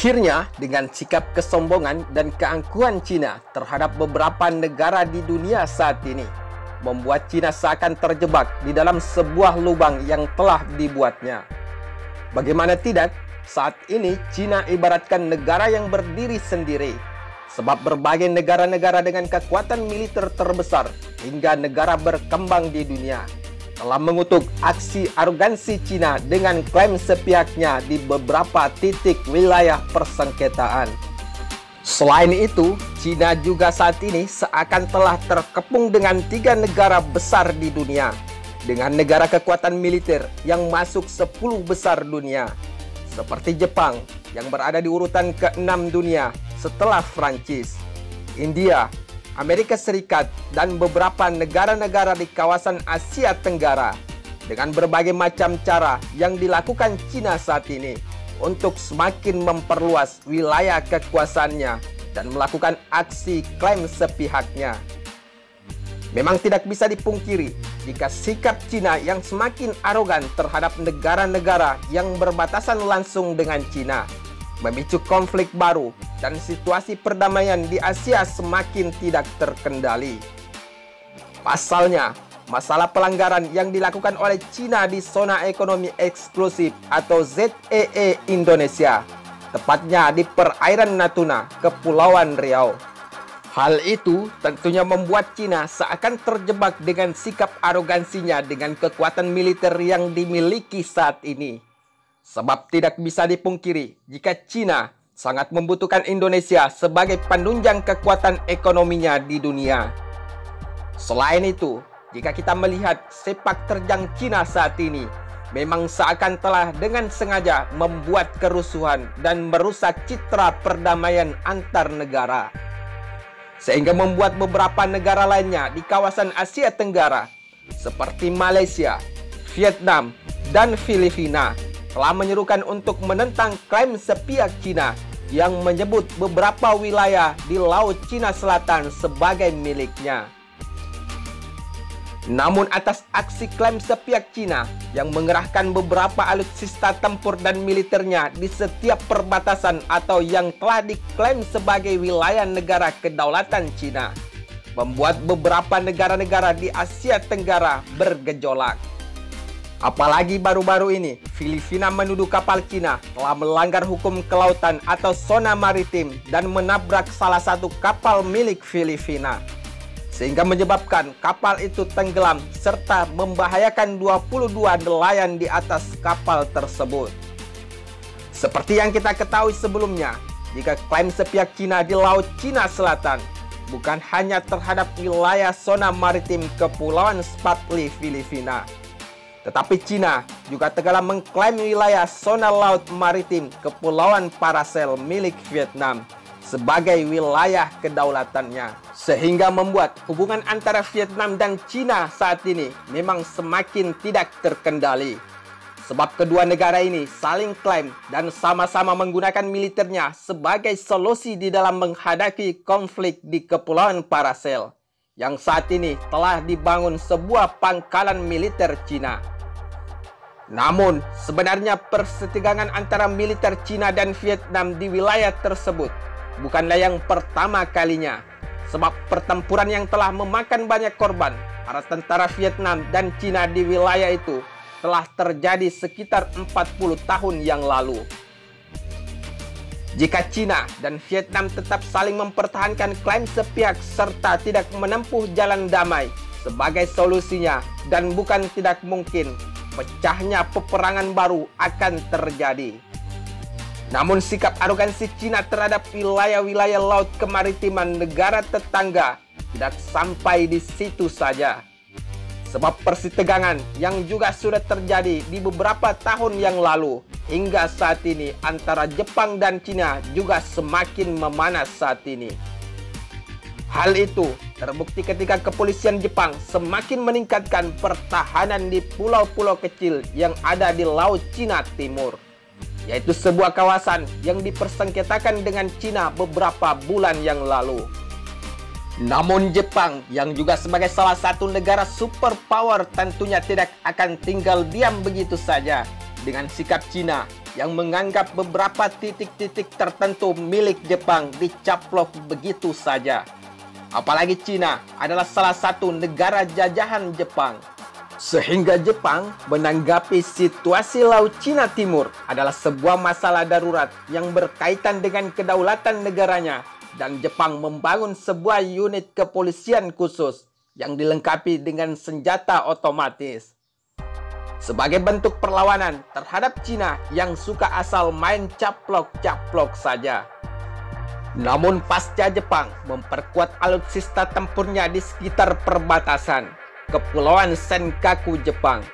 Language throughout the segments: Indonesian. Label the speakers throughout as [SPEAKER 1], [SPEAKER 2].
[SPEAKER 1] Akhirnya, dengan sikap kesombongan dan keangkuhan Cina terhadap beberapa negara di dunia saat ini, membuat Cina seakan terjebak di dalam sebuah lubang yang telah dibuatnya. Bagaimana tidak, saat ini Cina ibaratkan negara yang berdiri sendiri, sebab berbagai negara-negara dengan kekuatan militer terbesar hingga negara berkembang di dunia telah mengutuk aksi arogansi Cina dengan klaim sepihaknya di beberapa titik wilayah persengketaan. Selain itu, Cina juga saat ini seakan telah terkepung dengan 3 negara besar di dunia, dengan negara kekuatan militer yang masuk 10 besar dunia, seperti Jepang yang berada di urutan ke-6 dunia setelah Prancis, India, Amerika Serikat, dan beberapa negara-negara di kawasan Asia Tenggara, dengan berbagai macam cara yang dilakukan Cina saat ini untuk semakin memperluas wilayah kekuasaannya dan melakukan aksi klaim sepihaknya. Memang tidak bisa dipungkiri jika sikap Cina yang semakin arogan terhadap negara-negara yang berbatasan langsung dengan Cina memicu konflik baru dan situasi perdamaian di Asia semakin tidak terkendali. Pasalnya, masalah pelanggaran yang dilakukan oleh Cina di zona ekonomi eksklusif atau ZEE Indonesia, tepatnya di perairan Natuna, Kepulauan Riau. Hal itu tentunya membuat Cina seakan terjebak dengan sikap arogansinya dengan kekuatan militer yang dimiliki saat ini. Sebab tidak bisa dipungkiri jika Cina sangat membutuhkan Indonesia sebagai penunjang kekuatan ekonominya di dunia. Selain itu, jika kita melihat sepak terjang Cina saat ini, memang seakan telah dengan sengaja membuat kerusuhan dan merusak citra perdamaian antar negara, sehingga membuat beberapa negara lainnya di kawasan Asia Tenggara seperti Malaysia, Vietnam, dan Filipina telah menyerukan untuk menentang klaim sepihak Cina yang menyebut beberapa wilayah di Laut Cina Selatan sebagai miliknya. Namun atas aksi klaim sepihak Cina yang mengerahkan beberapa alutsista tempur dan militernya di setiap perbatasan atau yang telah diklaim sebagai wilayah negara kedaulatan Cina, membuat beberapa negara-negara di Asia Tenggara bergejolak. Apalagi baru-baru ini, Filipina menuduh kapal Cina telah melanggar hukum kelautan atau zona maritim dan menabrak salah satu kapal milik Filipina, sehingga menyebabkan kapal itu tenggelam serta membahayakan 22 nelayan di atas kapal tersebut. Seperti yang kita ketahui sebelumnya, jika klaim sepihak Cina di Laut Cina Selatan bukan hanya terhadap wilayah zona maritim Kepulauan Spratly Filipina, tetapi Cina juga telah mengklaim wilayah zona laut maritim Kepulauan Paracel milik Vietnam sebagai wilayah kedaulatannya, sehingga membuat hubungan antara Vietnam dan Cina saat ini memang semakin tidak terkendali. Sebab kedua negara ini saling klaim dan sama-sama menggunakan militernya sebagai solusi di dalam menghadapi konflik di Kepulauan Paracel, yang saat ini telah dibangun sebuah pangkalan militer Cina. Namun, sebenarnya persetegangan antara militer Cina dan Vietnam di wilayah tersebut bukanlah yang pertama kalinya, sebab pertempuran yang telah memakan banyak korban para tentara Vietnam dan Cina di wilayah itu telah terjadi sekitar 40 tahun yang lalu. Jika Cina dan Vietnam tetap saling mempertahankan klaim sepihak serta tidak menempuh jalan damai sebagai solusinya, dan bukan tidak mungkin pecahnya peperangan baru akan terjadi. Namun sikap arogansi Cina terhadap wilayah-wilayah laut kemaritiman negara tetangga tidak sampai di situ saja. Sebab persitegangan yang juga sudah terjadi di beberapa tahun yang lalu hingga saat ini antara Jepang dan Cina juga semakin memanas saat ini. Hal itu terbukti ketika kepolisian Jepang semakin meningkatkan pertahanan di pulau-pulau kecil yang ada di Laut Cina Timur, yaitu sebuah kawasan yang dipersengketakan dengan Cina beberapa bulan yang lalu. Namun Jepang yang juga sebagai salah satu negara superpower tentunya tidak akan tinggal diam begitu saja dengan sikap Cina yang menganggap beberapa titik-titik tertentu milik Jepang dicaplok begitu saja. Apalagi Cina adalah salah satu negara jajahan Jepang. Sehingga Jepang menanggapi situasi Laut Cina Timur adalah sebuah masalah darurat yang berkaitan dengan kedaulatan negaranya, dan Jepang membangun sebuah unit kepolisian khusus yang dilengkapi dengan senjata otomatis sebagai bentuk perlawanan terhadap Cina yang suka asal main caplok-caplok saja. Namun pasca Jepang memperkuat alutsista tempurnya di sekitar perbatasan Kepulauan Senkaku Jepang,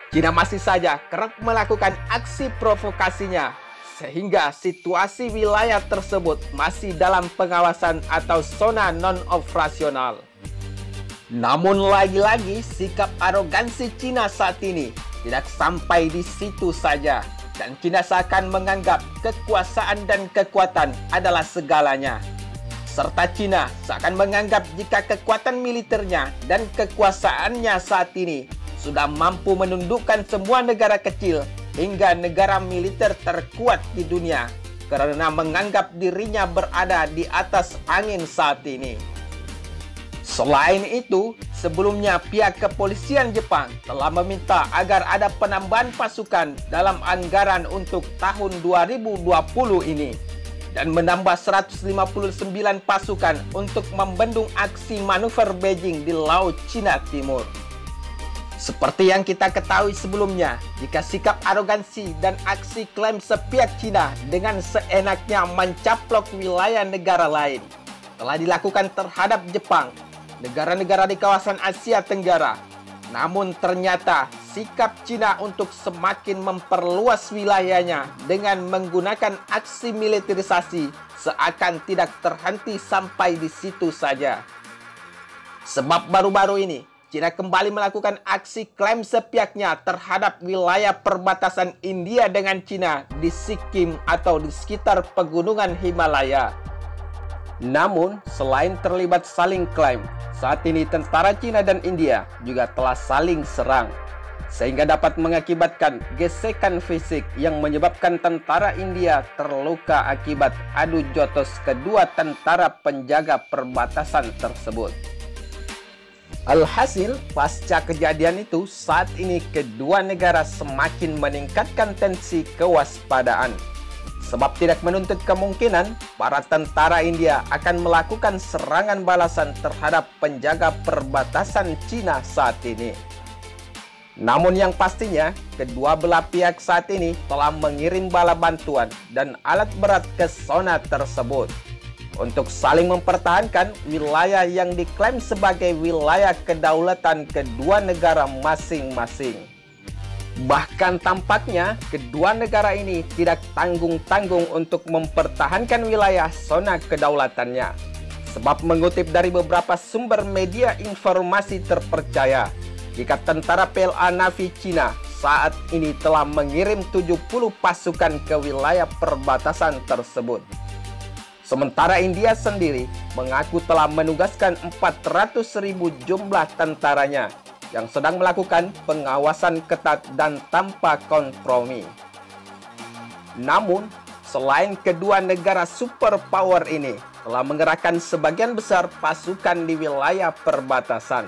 [SPEAKER 1] Cina masih saja kerap melakukan aksi provokasinya, sehingga situasi wilayah tersebut masih dalam pengawasan atau zona non-operasional. Namun lagi-lagi sikap arogansi Cina saat ini tidak sampai di situ saja, dan Cina seakan menganggap kekuasaan dan kekuatan adalah segalanya. Serta Cina seakan menganggap jika kekuatan militernya dan kekuasaannya saat ini sudah mampu menundukkan semua negara kecil hingga negara militer terkuat di dunia, karena menganggap dirinya berada di atas angin saat ini. Selain itu, sebelumnya pihak kepolisian Jepang telah meminta agar ada penambahan pasukan dalam anggaran untuk tahun 2020 ini, dan menambah 159 pasukan untuk membendung aksi manuver Beijing di Laut Cina Timur. Seperti yang kita ketahui sebelumnya, jika sikap arogansi dan aksi klaim sepihak Cina dengan seenaknya mencaplok wilayah negara lain telah dilakukan terhadap Jepang, negara-negara di kawasan Asia Tenggara, namun ternyata sikap Cina untuk semakin memperluas wilayahnya dengan menggunakan aksi militerisasi seakan tidak terhenti sampai di situ saja. Sebab baru-baru ini Cina kembali melakukan aksi klaim sepihaknya terhadap wilayah perbatasan India dengan Cina di Sikkim atau di sekitar pegunungan Himalaya. Namun, selain terlibat saling klaim, saat ini tentara Cina dan India juga telah saling serang, sehingga dapat mengakibatkan gesekan fisik yang menyebabkan tentara India terluka akibat adu jotos kedua tentara penjaga perbatasan tersebut. Alhasil, pasca kejadian itu, saat ini kedua negara semakin meningkatkan tensi kewaspadaan. Sebab tidak menuntut kemungkinan para tentara India akan melakukan serangan balasan terhadap penjaga perbatasan Cina saat ini. Namun yang pastinya, kedua belah pihak saat ini telah mengirim bala bantuan dan alat berat ke zona tersebut untuk saling mempertahankan wilayah yang diklaim sebagai wilayah kedaulatan kedua negara masing-masing. Bahkan tampaknya kedua negara ini tidak tanggung-tanggung untuk mempertahankan wilayah zona kedaulatannya. Sebab mengutip dari beberapa sumber media informasi terpercaya, jika tentara PLA Navy Cina saat ini telah mengirim 70 pasukan ke wilayah perbatasan tersebut. Sementara India sendiri mengaku telah menugaskan 400.000 jumlah tentaranya yang sedang melakukan pengawasan ketat dan tanpa kompromi. Namun, selain kedua negara superpower ini telah mengerahkan sebagian besar pasukan di wilayah perbatasan,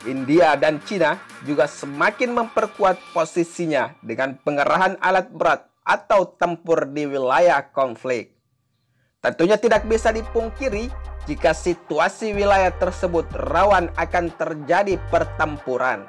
[SPEAKER 1] India dan Cina juga semakin memperkuat posisinya dengan pengerahan alat berat atau tempur di wilayah konflik. Tentunya tidak bisa dipungkiri jika situasi wilayah tersebut rawan akan terjadi pertempuran.